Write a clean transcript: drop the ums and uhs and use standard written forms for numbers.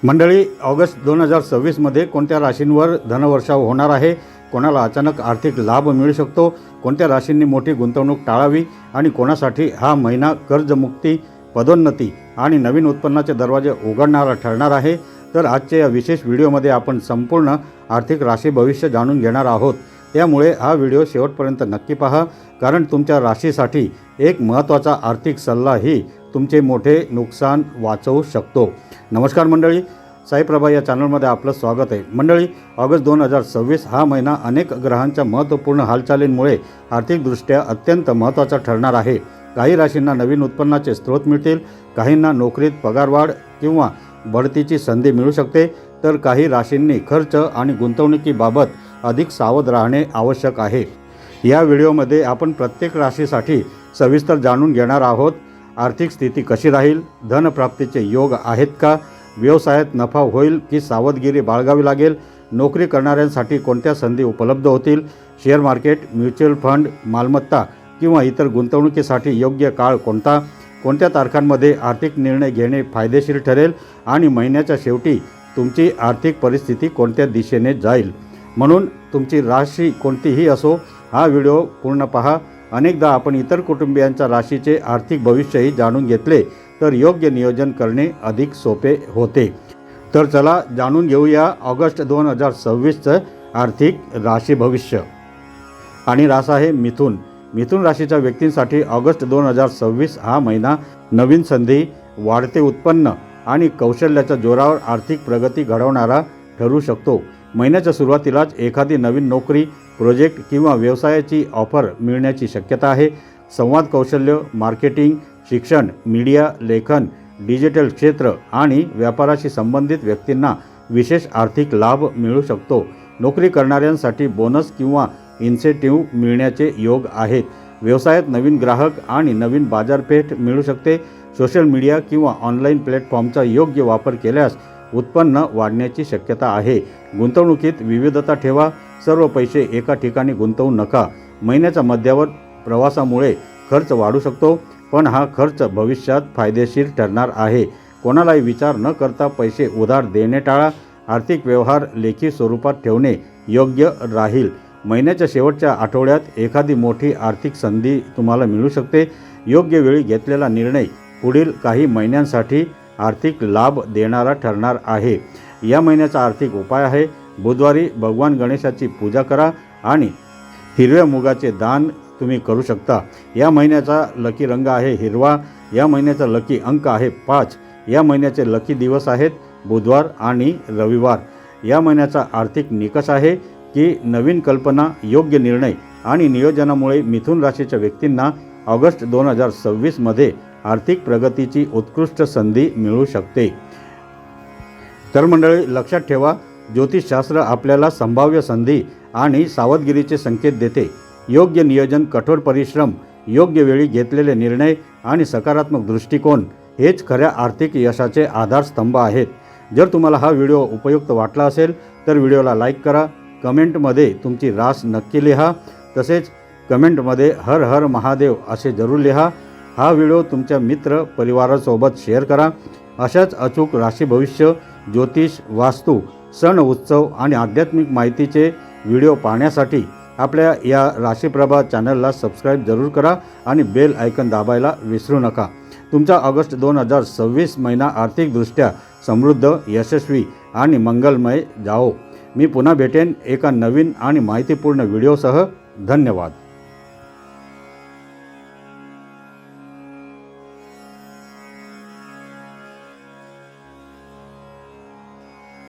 मंडळी, ऑगस्ट 2026मध्ये कोणत्या राशींवर धनवर्षाव होणार आहे, कोणाला अचानक आर्थिक लाभ मिळू शकतो, कोणत्या राशींनी मोठी गुंतवणूक टाळावी आणि कोणासाठी हा महिना कर्जमुक्ती, पदोन्नती आणि नवीन उत्पन्नाचे दरवाजे उघडणारा ठरणार आहे। तर आजच्या या विशेष व्हिडिओमध्ये आपण संपूर्ण आर्थिक राशी भविष्य जाणून घेणार आहोत। त्यामुळे हा व्हिडिओ शेवटपर्यंत नक्की पहा, कारण तुमच्या राशीसाठी एक महत्त्वाचा आर्थिक सल्लाही तुमचे मोठे नुकसान वाचवू शकतो। नमस्कार मंडळी, साईप्रभा या चॅनलमध्ये आपलं स्वागत आहे। मंडळी, ऑगस्ट 2026 हा महिना अनेक ग्रहांच्या महत्त्वपूर्ण हालचालींमुळे आर्थिकदृष्ट्या अत्यंत महत्त्वाचा ठरणार आहे। काही राशींना नवीन उत्पन्नाचे स्रोत मिळतील, काहींना नोकरीत पगारवाढ किंवा बढतीची संधी मिळू शकते, तर काही राशींनी खर्च आणि गुंतवणुकीबाबत अधिक सावध राहणे आवश्यक आहे। या व्हिडिओमध्ये आपण प्रत्येक राशीसाठी सविस्तर जाणून घेणार आहोत। आर्थिक स्थिती कशी राहील, धनप्राप्तीचे योग आहेत का, व्यवसायात नफा होईल की सावधगिरी बाळगावी लागेल, नोकरी करणाऱ्यांसाठी कोणत्या संधी उपलब्ध होतील, शेअर मार्केट, म्युच्युअल फंड, मालमत्ता किंवा इतर गुंतवणुकीसाठी योग्य काळ कोणता, कोणत्या तारखांमध्ये आर्थिक निर्णय घेणे फायदेशीर ठरेल आणि महिन्याच्या शेवटी तुमची आर्थिक परिस्थिती कोणत्या दिशेने जाईल। म्हणून तुमची राशी कोणतीही असो, हा व्हिडिओ पूर्ण पहा। अनेकदा आपण इतर कुटुंबियांच्या राशीचे आर्थिक भविष्यही जाणून घेतले तर योग्य नियोजन करणे अधिक सोपे होते। तर चला जाणून घेऊया ऑगस्ट 2026चं आर्थिक राशी भविष्य। आणि रास आहे मिथुन। मिथुन राशीच्या व्यक्तींसाठी ऑगस्ट 2026 हा महिना नवीन संधी, वाढते उत्पन्न आणि कौशल्याच्या जोरावर आर्थिक प्रगती घडवणारा ठरू शकतो। महिन्याच्या सुरुवातीलाच एखादी नवीन नोकरी, प्रोजेक्ट किंवा व्यवसायाची ऑफर मिळण्याची शक्यता आहे। संवाद कौशल्य, मार्केटिंग, शिक्षण, मीडिया, लेखन, डिजिटल क्षेत्र आणि व्यापाराशी संबंधित व्यक्तींना विशेष आर्थिक लाभ मिळू शकतो। नोकरी करणाऱ्यांसाठी बोनस किंवा इन्सेंटिव्ह मिळण्याचे योग आहेत। व्यवसायात नवीन ग्राहक आणि नवीन बाजारपेठ मिळू शकते। सोशल मीडिया किंवा ऑनलाईन प्लॅटफॉर्मचा योग्य वापर केल्यास उत्पन्न वाढण्याची शक्यता आहे। गुंतवणुकीत विविधता ठेवा, सर्व पैसे एका ठिकाणी गुंतवू नका। महिन्याच्या मध्यावर प्रवासामुळे खर्च वाढू शकतो, पण हा खर्च भविष्यात फायदेशीर ठरणार आहे। कोणालाही विचार न करता पैसे उधार देणे टाळा। आर्थिक व्यवहार लेखी स्वरूपात ठेवणे योग्य राहील। महिन्याच्या शेवटच्या आठवड्यात एखादी मोठी आर्थिक संधी तुम्हाला मिळू शकते। योग्य वेळी घेतलेला निर्णय पुढील काही महिन्यांसाठी आर्थिक लाभ देणारा ठरणार आहे। या महिन्याचा आर्थिक उपाय आहे, बुधवारी भगवान गणेशाची पूजा करा आणि हिरव्या मुगाचे दान तुम्ही करू शकता। या महिन्याचा लकी रंग आहे हिरवा। या महिन्याचा लकी अंक आहे 5। या महिन्याचे लकी दिवस आहेत बुधवार आणि रविवार। या महिन्याचा आर्थिक निकष आहे की नवीन कल्पना, योग्य निर्णय आणि नियोजनामुळे मिथुन राशीच्या व्यक्तींना ऑगस्ट 2026मध्ये आर्थिक प्रगतीची उत्कृष्ट संधी मिळू शकते। तर मंडळी, लक्षात ठेवा, ज्योतिषशास्त्र आपल्याला संभाव्य संधी आणि सावधगिरीचे संकेत देते। योग्य नियोजन, कठोर परिश्रम, योग्य वेळी घेतलेले निर्णय आणि सकारात्मक दृष्टिकोन हेच खऱ्या आर्थिक यशाचे आधारस्तंभ आहेत। जर तुम्हाला हा व्हिडिओ उपयुक्त वाटला असेल तर व्हिडिओला लाईक करा, कमेंटमध्ये तुमची रास नक्की लिहा, तसेच कमेंटमध्ये हर हर महादेव असे जरूर लिहा। हा व्हिडिओ तुमच्या मित्र परिवारासोबत शेअर करा। अशाच अचूक राशी भविष्य, ज्योतिष, वास्तू, सण, उत्सव आणि आध्यात्मिक माहितीचे व्हिडिओ पाहण्यासाठी आपल्या या राशीप्रभा चॅनलला सबस्क्राईब जरूर करा आणि बेल आयकन दाबायला विसरू नका। तुमचा ऑगस्ट 2026 महिना आर्थिकदृष्ट्या समृद्ध, यशस्वी आणि मंगलमय जाओ। मी पुन्हा भेटेन एका नवीन आणि माहितीपूर्ण व्हिडिओसह। धन्यवाद।